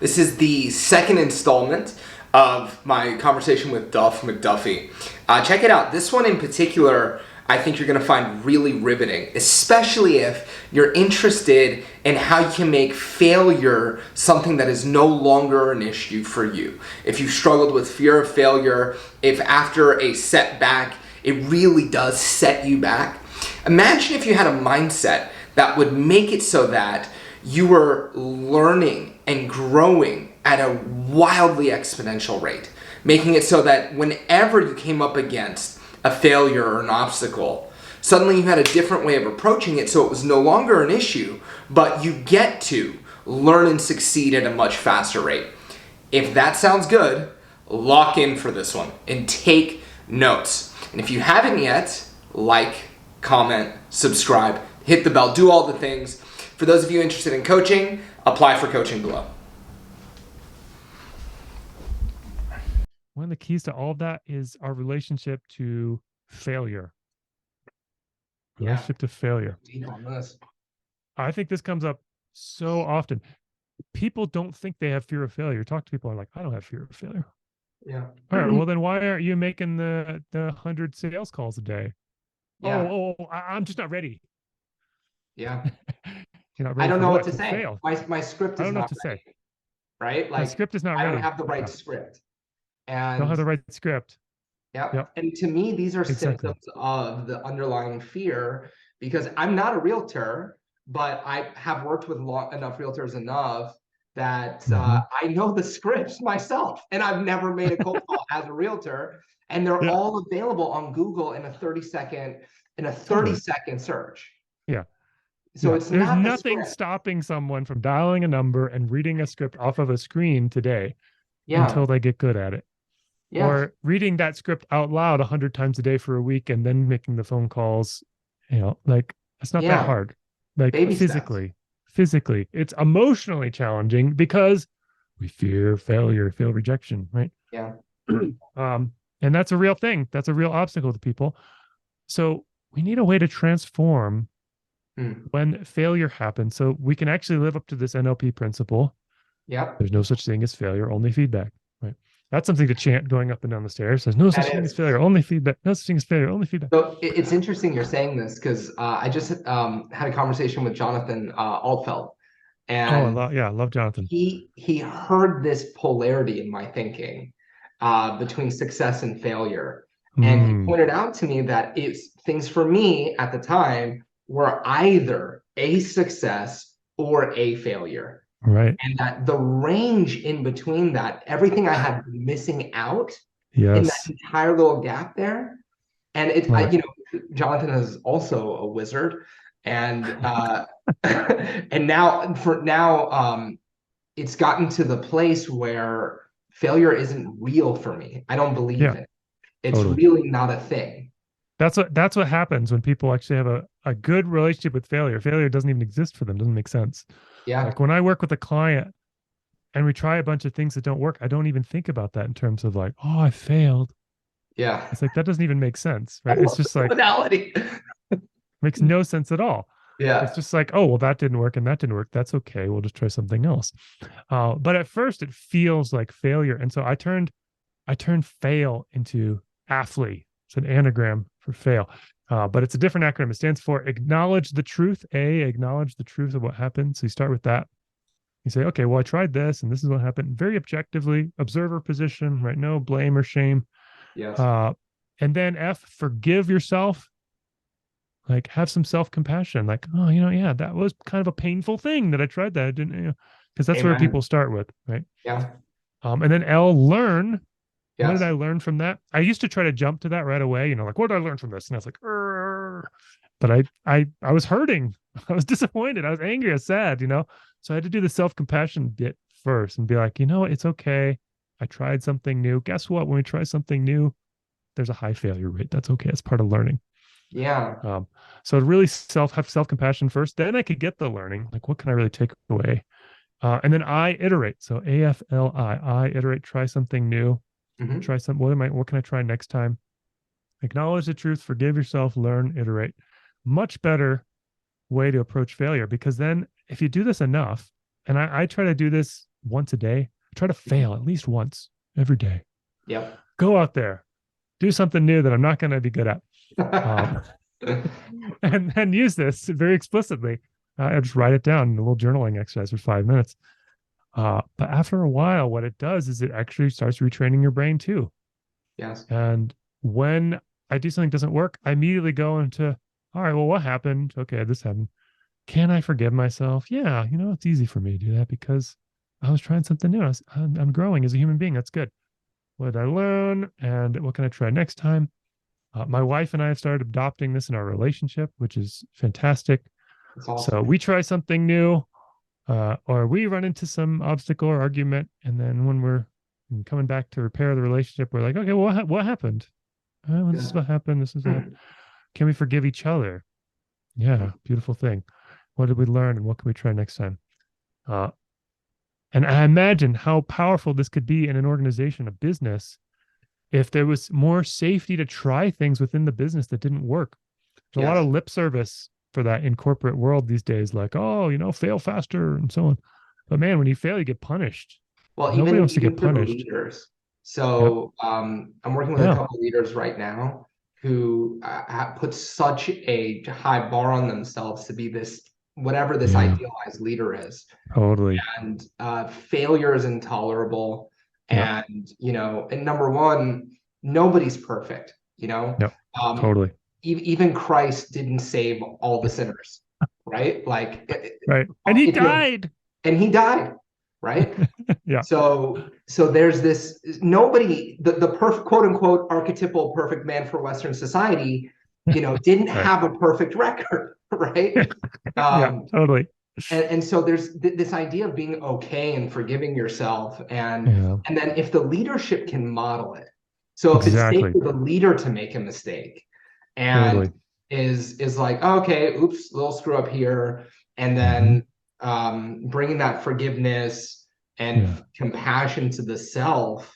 This is the second installment of my conversation with Duff McDuffie. Check it out. This one in particular, I think you're going to find really riveting, especially if you're interested in how you can make failure something that is no longer an issue for you. If you've struggled with fear of failure, if after a setback, it really does set you back. Imagine if you had a mindset that would make it so that you were learning and growing at a wildly exponential rate, making it so that whenever you came up against a failure or an obstacle, suddenly you had a different way of approaching it, so it was no longer an issue, but you get to learn and succeed at a much faster rate. If that sounds good, lock in for this one and take notes. And if you haven't yet, like, comment, subscribe, hit the bell, do all the things. For those of you interested in coaching, apply for coaching below. One of the keys to all of that is our relationship to failure. Relationship to failure. I think this comes up so often. People don't think they have fear of failure. Talk to people who are like, I don't have fear of failure. Yeah. All right, well, then why aren't you making the 100 sales calls a day? Yeah. I'm just not ready. Yeah. You're not ready. I don't know what to to say. fail. My script is not ready. Right? My script is not I ready. don't have the right script. And don't have the right script. Yep. And to me, these are symptoms of the underlying fear, because I'm not a realtor, but I have worked with enough realtors that I know the scripts myself, and I've never made a cold call as a realtor, and they're all available on Google in a 30-second search. Yeah. So it's there's not nothing stopping someone from dialing a number and reading a script off of a screen today until they get good at it. Yeah. Or reading that script out loud 100 times a day for a week and then making the phone calls. It's not that hard. Baby physically, it's emotionally challenging because we fear failure, fear rejection, right? Yeah. And that's a real thing. That's a real obstacle to people. So we need a way to transform when failure happens, so we can actually live up to this NLP principle. Yeah. There's no such thing as failure, only feedback. Right. That's something to chant going up and down the stairs. There's no such thing as failure, only feedback. No such thing as failure, only feedback. So it's interesting you're saying this, because I just had a conversation with Jonathan Altfeld, and I love Jonathan. He heard this polarity in my thinking between success and failure, and he pointed out to me that things for me at the time were either a success or a failure. Right. And that the range in between that, everything I had been missing out in that entire little gap there. And Jonathan is also a wizard. And and now it's gotten to the place where failure isn't real for me. I don't believe it. It's really not a thing. That's what happens when people actually have a good relationship with failure. Failure doesn't even exist for them. Doesn't make sense. Yeah. Like when I work with a client and we try a bunch of things that don't work, I don't even think about that in terms of like, oh, I failed. Yeah. It's like, that doesn't even make sense, right? It's just like modality. Makes no sense at all. Yeah. It's just like, oh, well, that didn't work and that didn't work. That's okay. We'll just try something else. But at first it feels like failure. And so I turned fail into athlete. It's an anagram for fail. But it's a different acronym. It stands for acknowledge the truth. Acknowledge the truth of what happened. So you start with that. You say, okay, well, I tried this and this is what happened. Very objectively, observer position, right? No blame or shame. Yes. And then F, forgive yourself. Like, have some self-compassion. Like, oh, that was kind of a painful thing that I tried that. I didn't, because that's where people start with, right? Yeah. And then L, learn. Yes. What did I learn from that? I used to try to jump to that right away. Like, what did I learn from this? And I was like, but I was hurting. I was disappointed. I was angry. I was sad, So I had to do the self-compassion bit first and be like, it's okay. I tried something new. Guess what? When we try something new, there's a high failure rate. That's okay. It's part of learning. Yeah. So really have self-compassion first. Then I could get the learning. Like, what can I really take away? And then I iterate. So AFLI, I iterate, try something new. Try what can I try next time? Acknowledge the truth, forgive yourself, learn, iterate. Much better way to approach failure, because then if you do this enough, and I try to do this once a day. Try to fail at least once every day. Yep. Go out there, do something new that I'm not going to be good at. Um, and then use this very explicitly. I just write it down in a little journaling exercise for 5 minutes. But after a while, what it does is it actually starts retraining your brain too. Yes. And when I do something that doesn't work, I immediately go into, all right, well, what happened? Okay, this happened. Can I forgive myself? Yeah, it's easy for me to do that because I was trying something new. I'm growing as a human being. That's good. What did I learn? And what can I try next time? My wife and I have started adopting this in our relationship, which is fantastic. That's awesome. So we try something new, or we run into some obstacle or argument, and then when we're coming back to repair the relationship, we're like, okay, well, what happened? Well, this is what happened. This is what. Can we forgive each other? Yeah, beautiful thing. What did we learn, and what can we try next time? And I imagine how powerful this could be in an organization, a business, if there was more safety to try things within the business that didn't work. There's a lot of lip service for that in corporate world these days, like, oh, fail faster and so on. But man, when you fail, you get punished. Well, Nobody wants to even get for the punished. leaders. So I'm working with a couple of leaders right now who put such a high bar on themselves to be this, whatever this idealized leader is. Totally. And failure is intolerable. And, and number one, nobody's perfect, Totally. Even Christ didn't save all the sinners, right? Like, right. And he died. And he died, right? Yeah. So there's this, nobody, the perfect, quote unquote, archetypal perfect man for Western society, didn't have a perfect record, right? Yeah, totally. And so there's this idea of being okay and forgiving yourself. And then if the leadership can model it, so if it's safe for the leader to make a mistake and is like, okay, oops, little screw up here. And then bringing that forgiveness and compassion to the self.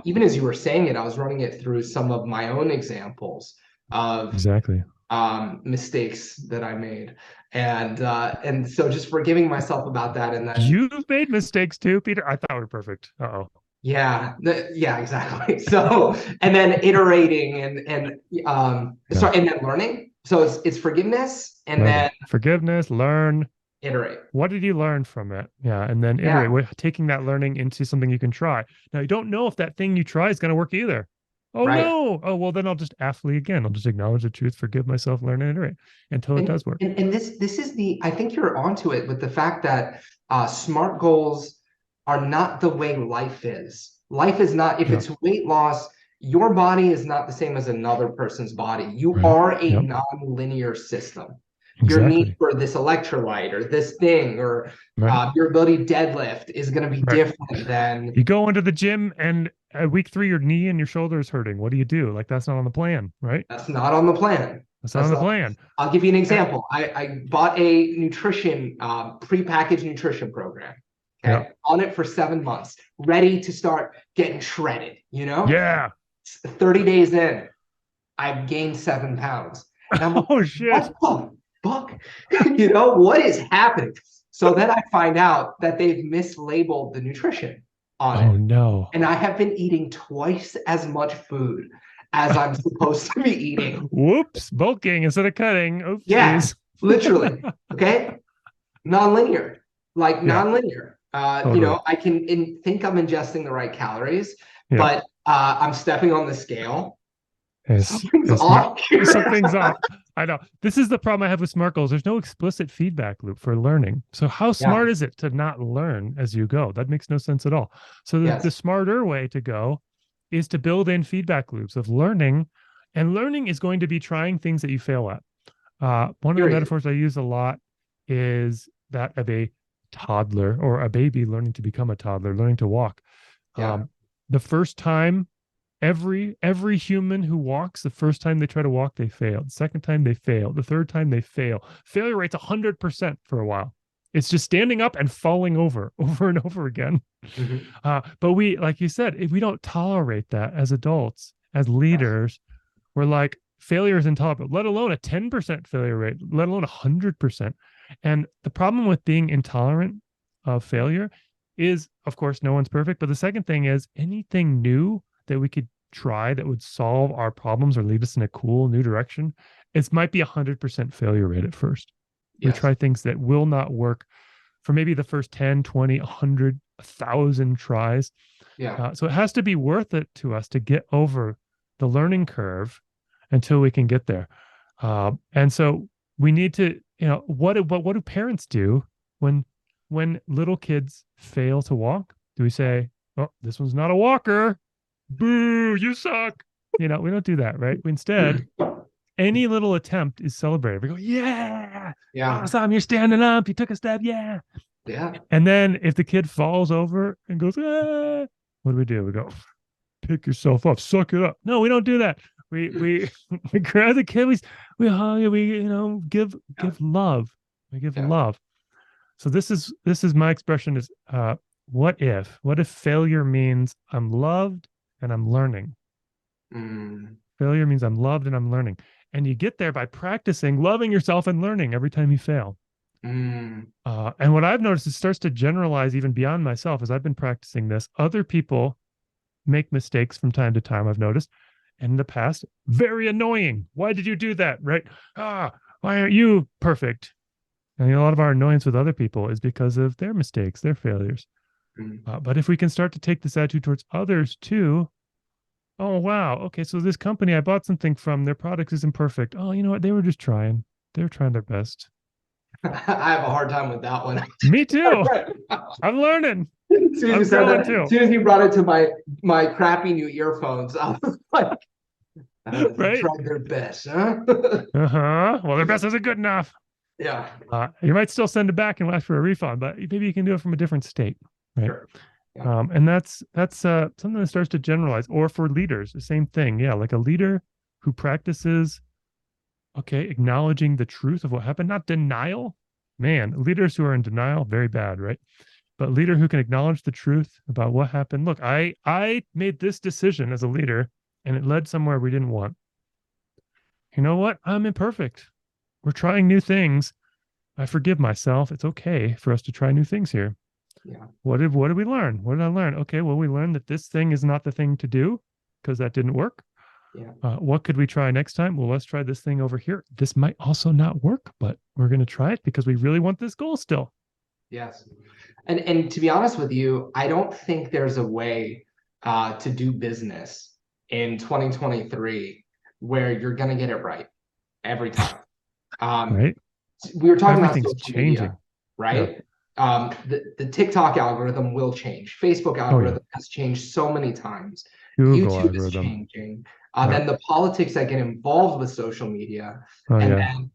Even as you were saying it, I was running it through some of my own examples of mistakes that I made. And so just forgiving myself about that. And then you've made mistakes too, Peter. I thought we were perfect. Yeah, exactly. So, and then iterating and then learning. So it's forgiveness and then forgiveness, learn, iterate. What did you learn from it? Yeah, and then iterate, taking that learning into something you can try. Now, you don't know if that thing you try is going to work either. Oh, no. Oh, well, then I'll just aptly again. I'll just acknowledge the truth, forgive myself, learn and iterate until it does work. And this is I think you're onto it with the fact that SMART goals are not the way life is. Life is not, if it's weight loss, your body is not the same as another person's body. You are a non-linear system. Your need for this electrolyte or this thing or your ability to deadlift is going to be different than... You go into the gym and at week 3, your knee and your shoulder is hurting. What do you do? Like, that's not on the plan, right? That's not on the plan. That's not on the plan. I'll give you an example. I bought a nutrition, prepackaged nutrition program. Okay. On it for 7 months, ready to start getting shredded, Yeah. 30 days in, I've gained 7 pounds. And I'm like, oh, shit. What the fuck? What is happening? So then I find out that they've mislabeled the nutrition on it. Oh, no. And I have been eating twice as much food as I'm supposed to be eating. Whoops, bulking instead of cutting. Oops. Yeah, literally. Okay. Nonlinear. Nonlinear. I can think I'm ingesting the right calories, but I'm stepping on the scale. Something's off. Something's off. I know. This is the problem I have with SMART goals. There's no explicit feedback loop for learning. So how smart is it to not learn as you go? That makes no sense at all. So the smarter way to go is to build in feedback loops of learning, and learning is going to be trying things that you fail at. One of the metaphors I use a lot is that of a toddler or a baby learning to become a toddler, learning to walk. The first time, every human who walks, the first time they try to walk, they fail. The second time they fail. The third time they fail. Failure rate's 100% for a while. It's just standing up and falling over and over again. But we, like you said, if we don't tolerate that as adults, as leaders, we're like, failure is intolerable, let alone a 10% failure rate, let alone 100%. And the problem with being intolerant of failure is, of course, no one's perfect. But the second thing is anything new that we could try that would solve our problems or lead us in a cool new direction, it might be 100% failure rate at first. We Yes. try things that will not work for maybe the first 10, 20, 100, 1,000 tries. Yeah. So it has to be worth it to us to get over the learning curve until we can get there. And so we need to, what do parents do when little kids fail to walk? Do we say, "Oh, this one's not a walker. Boo, you suck." We don't do that, right? Instead, any little attempt is celebrated. We go, "Yeah, Yeah. awesome, you're standing up. You took a step. Yeah." Yeah. And then if the kid falls over and goes, "Ah," what do? We go, "Pick yourself up, suck it up." No, we don't do that. We we grab the kid, we hug, we give love. We give Yeah. love. So this is my expression is what if failure means I'm loved and I'm learning. Mm. Failure means I'm loved and I'm learning. And you get there by practicing loving yourself and learning every time you fail. Mm. And what I've noticed, it starts to generalize even beyond myself as I've been practicing this. Other people make mistakes from time to time, I've noticed. And in the past, very annoying. Why did you do that? Right? Why aren't you perfect? And a lot of our annoyance with other people is because of their mistakes, their failures. Mm. But if we can start to take this attitude towards others too, oh, wow. Okay. So this company I bought something from, their product isn't perfect. Oh, you know what? They were just trying. They were trying their best. I have a hard time with that one. Me too. I'm learning. As soon as you said that, as soon as you brought it to my crappy new earphones, I was like, they right? tried their best, huh? Well, their best isn't good enough. Yeah. You might still send it back and ask for a refund, but maybe you can do it from a different state, right? Sure. Yeah. And that's something that starts to generalize. Or for leaders, the same thing. Yeah, like a leader who practices, acknowledging the truth of what happened, not denial. Man, leaders who are in denial, very bad, right? But a leader who can acknowledge the truth about what happened. Look, I made this decision as a leader, and it led somewhere we didn't want. You know what? I'm imperfect. We're trying new things. I forgive myself. It's okay for us to try new things here. Yeah. What did we learn? What did I learn? Okay, well, we learned that this thing is not the thing to do because that didn't work. Yeah. What could we try next time? Well, let's try this thing over here. This might also not work, but we're going to try it because we really want this goal still. Yes. And to be honest with you, I don't think there's a way to do business in 2023 where you're going to get it right every time. Right. We were talking about Everything's social changing. media, right? Yeah. The TikTok algorithm will change. Facebook algorithm has changed so many times. Google YouTube algorithm. is changing. Then the politics that get involved with social media. Then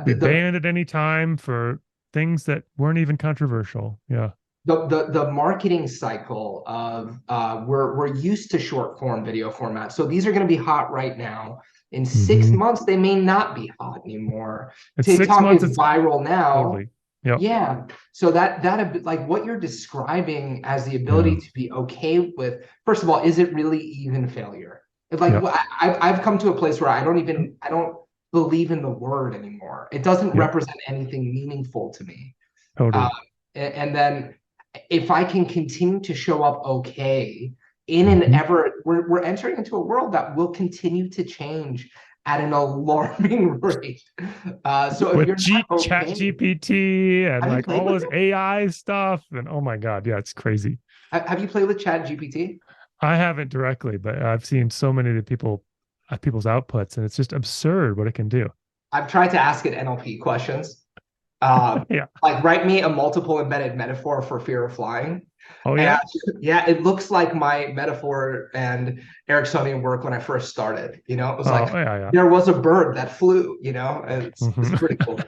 we ban it at any time for things that weren't even controversial. Yeah. The marketing cycle of we're used to short form video format. So these are going to be hot right now. In 6 months, they may not be hot anymore. TikTok is viral now. Totally. Yep. Yeah. So that like what you're describing as the ability to be okay with, first of all, is it really even failure? Like I've come to a place where I don't believe in the word anymore. It doesn't represent anything meaningful to me. Totally. And then if I can continue to show up okay in an we're entering into a world that will continue to change at an alarming rate. So if you're not Chat GPT and like all this AI stuff, and oh my God, yeah, it's crazy. Have you played with Chat GPT? I haven't directly, but I've seen so many of the people's outputs, and it's just absurd what it can do. I've tried to ask it NLP questions. Like write me a multiple embedded metaphor for fear of flying. Oh yeah. And, it looks like my metaphor and Ericksonian work when I first started. It was there was a bird that flew. It's pretty cool.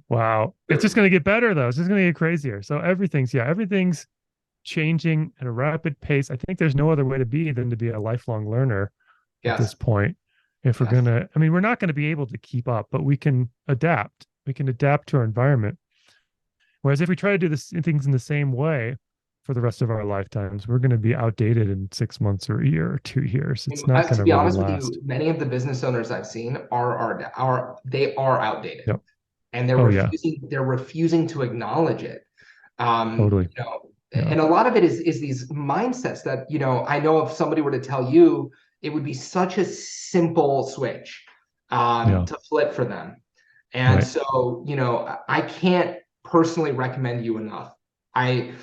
Wow. It's just going to get better though. It's just going to get crazier. So everything's changing at a rapid pace. I think there's no other way to be than to be a lifelong learner at this point. If we're we're not going to be able to keep up, but we can adapt. We can adapt to our environment. Whereas if we try to do things in the same way for the rest of our lifetimes, we're going to be outdated in 6 months or a year or 2 years. It's not going to be honest with you. Many of the business owners I've seen are outdated, and they're refusing to acknowledge it. Totally. Yeah. And a lot of it is these mindsets that, I know if somebody were to tell you, it would be such a simple switch Yeah. to flip for them. And Right. so, I can't personally recommend you enough. I